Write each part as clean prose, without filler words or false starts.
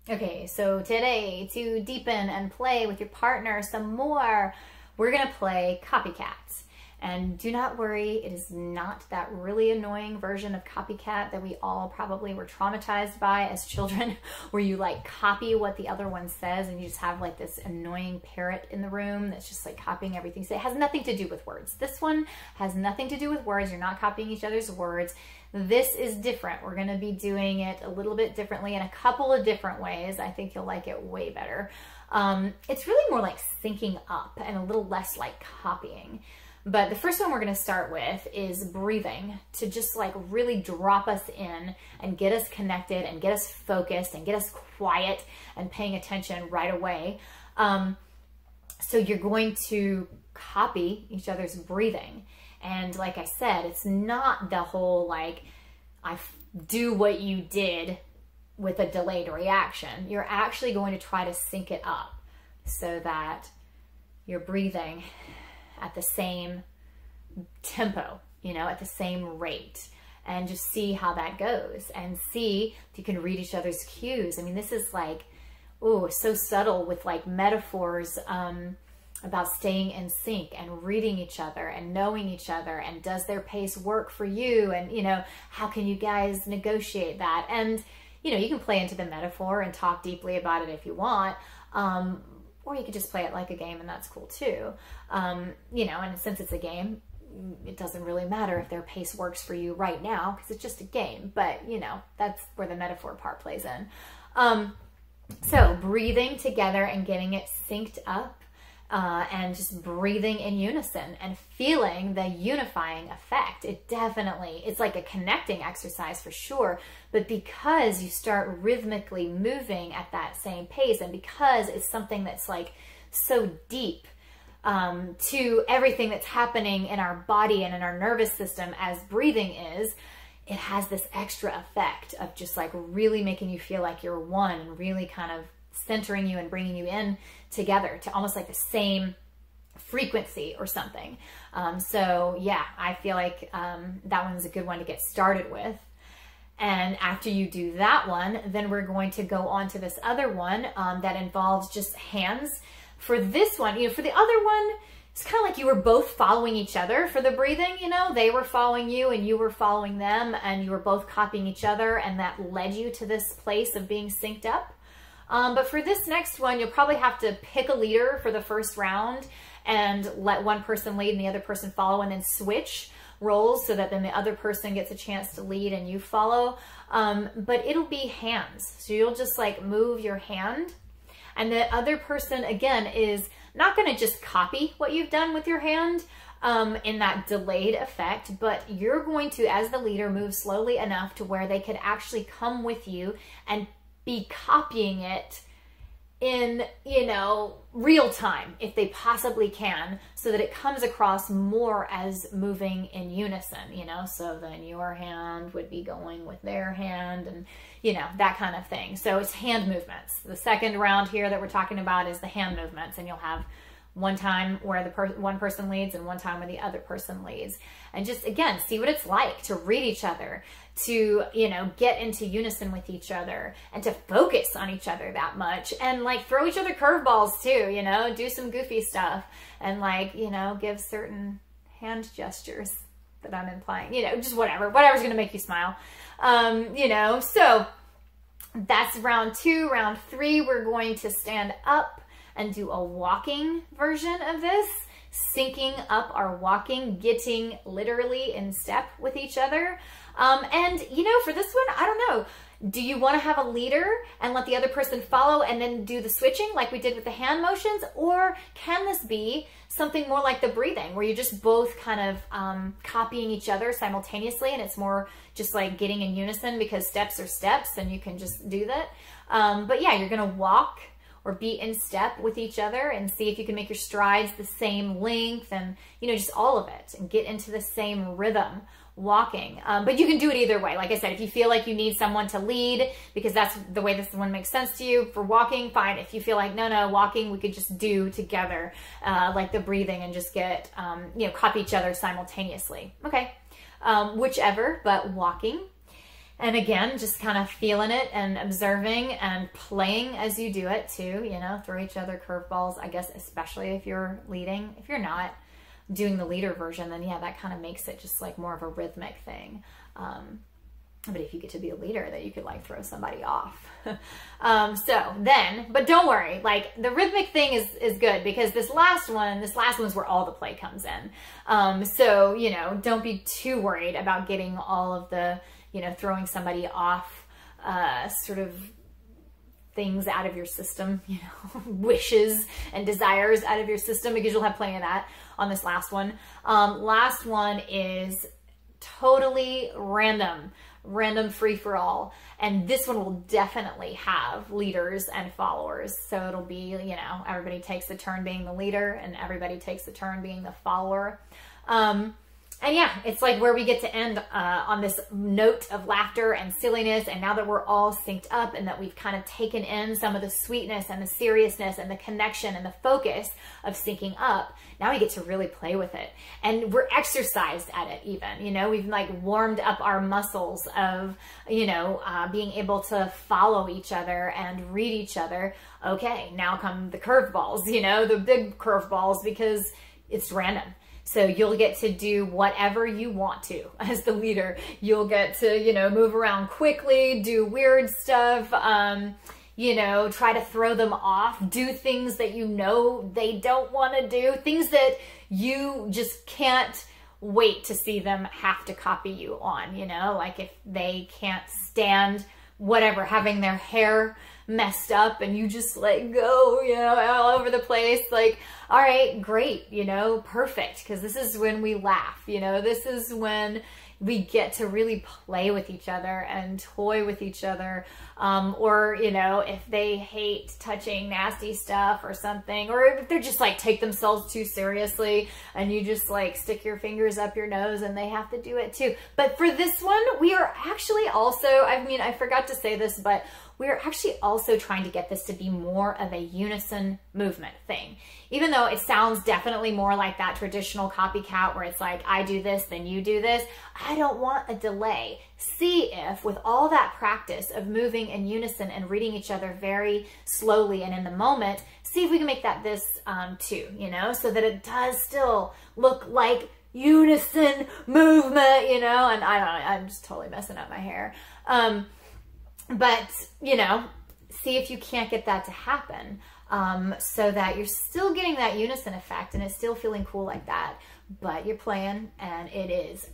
Okay, so today, to deepen and play with your partner some more, we're gonna play Copycats. And do not worry, it is not that really annoying version of Copycat that we all probably were traumatized by as children, where you like copy what the other one says and you just have like this annoying parrot in the room that's just like copying everything. So it has nothing to do with words. This one has nothing to do with words. You're not copying each other's words. This is different. We're going to be doing it a little bit differently in a couple of different ways. I think you'll like it way better. It's really more like syncing up and a little less like copying. But the first one we're going to start with is breathing, to just like really drop us in and get us connected and get us focused and get us quiet and paying attention right away. So you're going to copy each other's breathing. And like I said, it's not the whole like, I do what you did with a delayed reaction. You're actually going to try to sync it up so that you're breathing at the same tempo, you know, at the same rate, and just see how that goes and see if you can read each other's cues. I mean, this is like, oh, so subtle with like metaphors, about staying in sync and reading each other and knowing each other, and does their pace work for you, and you know, how can you guys negotiate that? And you know, you can play into the metaphor and talk deeply about it if you want, or you could just play it like a game, and that's cool too. You know, and since it's a game, it doesn't really matter if their pace works for you right now because it's just a game, but you know, that's where the metaphor part plays in. So breathing together and getting it synced up, and just breathing in unison and feeling the unifying effect. It's like a connecting exercise for sure, but because you start rhythmically moving at that same pace, and because it's something that's like so deep to everything that's happening in our body and in our nervous system as breathing is, it has this extra effect of just like really making you feel like you're one, and really kind of centering you and bringing you in together to almost like the same frequency or something. So yeah, I feel like that one's a good one to get started with. And after you do that one, then we're going to go on to this other one that involves just hands. For this one, you know, for the other one, it's kind of like you were both following each other for the breathing, you know, they were following you and you were following them, and you were both copying each other, and that led you to this place of being synced up. But for this next one, you'll probably have to pick a leader for the first round and let one person lead and the other person follow, and then switch roles so that then the other person gets a chance to lead and you follow. But it'll be hands. So you'll just like move your hand, and the other person again is not going to just copy what you've done with your hand in that delayed effect, but you're going to, as the leader, move slowly enough to where they could actually come with you and be copying it in, you know, real time if they possibly can, so that it comes across more as moving in unison, you know, so then your hand would be going with their hand, and you know, that kind of thing. So it's hand movements. The second round here that we're talking about is the hand movements, and you'll have one time where one person leads and one time where the other person leads. And just, again, see what it's like to read each other, to, you know, get into unison with each other, and to focus on each other that much, and like throw each other curveballs too, you know, do some goofy stuff, and like, you know, give certain hand gestures that I'm implying, you know, just whatever's going to make you smile. You know, so that's round 2. Round 3, we're going to stand up and do a walking version of this, syncing up our walking, getting literally in step with each other. And you know, for this one, I don't know, do you want to have a leader and let the other person follow and then do the switching like we did with the hand motions? Or can this be something more like the breathing, where you're just both kind of copying each other simultaneously, and it's more just like getting in unison because steps are steps and you can just do that. But yeah, you're going to walk or be in step with each other, and see if you can make your strides the same length, and you know, just all of it, and get into the same rhythm walking. But you can do it either way. Like I said, if you feel like you need someone to lead because that's the way this one makes sense to you, for walking, fine. If you feel like, no, walking, we could just do together, like the breathing, and just get, you know, copy each other simultaneously. Okay. Whichever, but walking. And again, just kind of feeling it and observing and playing as you do it too, you know, throw each other curveballs, I guess, especially if you're leading. If you're not doing the leader version, then yeah, that kind of makes it just like more of a rhythmic thing. But if you get to be a leader, that you could like throw somebody off. But don't worry, like the rhythmic thing is good, because this last one's where all the play comes in. So, you know, don't be too worried about getting all of the, you know, throwing somebody off, sort of things out of your system, you know, wishes and desires out of your system, because you'll have plenty of that on this last one. Last one is totally random free for all. And this one will definitely have leaders and followers. So it'll be, you know, everybody takes a turn being the leader and everybody takes a turn being the follower. And yeah, it's like where we get to end on this note of laughter and silliness. And now that we're all synced up and that we've kind of taken in some of the sweetness and the seriousness and the connection and the focus of syncing up, now we get to really play with it. And we're exercised at it even, you know, we've like warmed up our muscles of, you know, being able to follow each other and read each other. Okay, now come the curveballs, you know, the big curveballs, because it's random. So you'll get to do whatever you want to as the leader. You'll get to, you know, move around quickly, do weird stuff, you know, try to throw them off, do things that you know they don't want to do, things that you just can't wait to see them have to copy you on, you know, like if they can't stand whatever, having their hair messed up and you just like go, you know, all over the place. Like, all right, great, you know, perfect. Because this is when we laugh, you know, this is when we get to really play with each other and toy with each other. Or, you know, if they hate touching nasty stuff or something, or if they're just like take themselves too seriously and you just like stick your fingers up your nose and they have to do it too. But for this one, we are actually also, I mean, I forgot to say this, but we're actually also trying to get this to be more of a unison movement thing. Even though it sounds definitely more like that traditional copycat where it's like, I do this, then you do this. I don't want a delay. See if with all that practice of moving in unison and reading each other very slowly and in the moment, see if we can make that this too, you know, so that it does still look like unison movement, you know, and I don't know, I'm just totally messing up my hair. But, you know, see if you can't get that to happen so that you're still getting that unison effect and it's still feeling cool like that, but you're playing and it is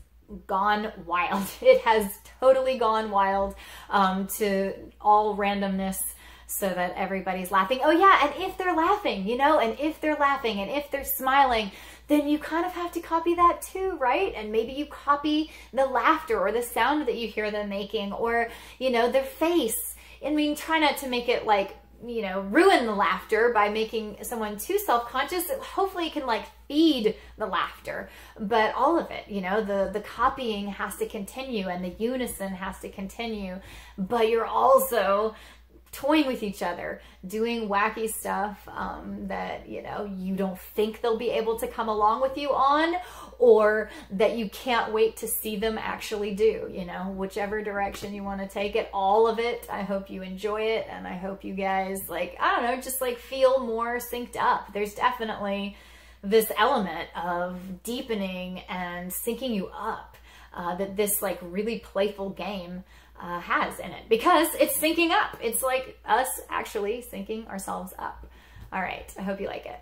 gone wild. It has totally gone wild to all randomness so that everybody's laughing. Oh yeah, and if they're laughing, you know, and if they're laughing and if they're smiling, then you kind of have to copy that too, right? And maybe you copy the laughter or the sound that you hear them making, or, you know, their face. I mean, try not to make it like, you know, ruin the laughter by making someone too self-conscious. Hopefully it can like feed the laughter, but all of it, you know, the copying has to continue and the unison has to continue, but you're also toying with each other, doing wacky stuff that, you know, you don't think they'll be able to come along with you on, or that you can't wait to see them actually do, you know, whichever direction you want to take it, all of it. I hope you enjoy it, and I hope you guys, like, I don't know, just like feel more synced up. There's definitely this element of deepening and syncing you up that this like really playful game has in it, because it's syncing up. It's like us actually syncing ourselves up. All right, I hope you like it.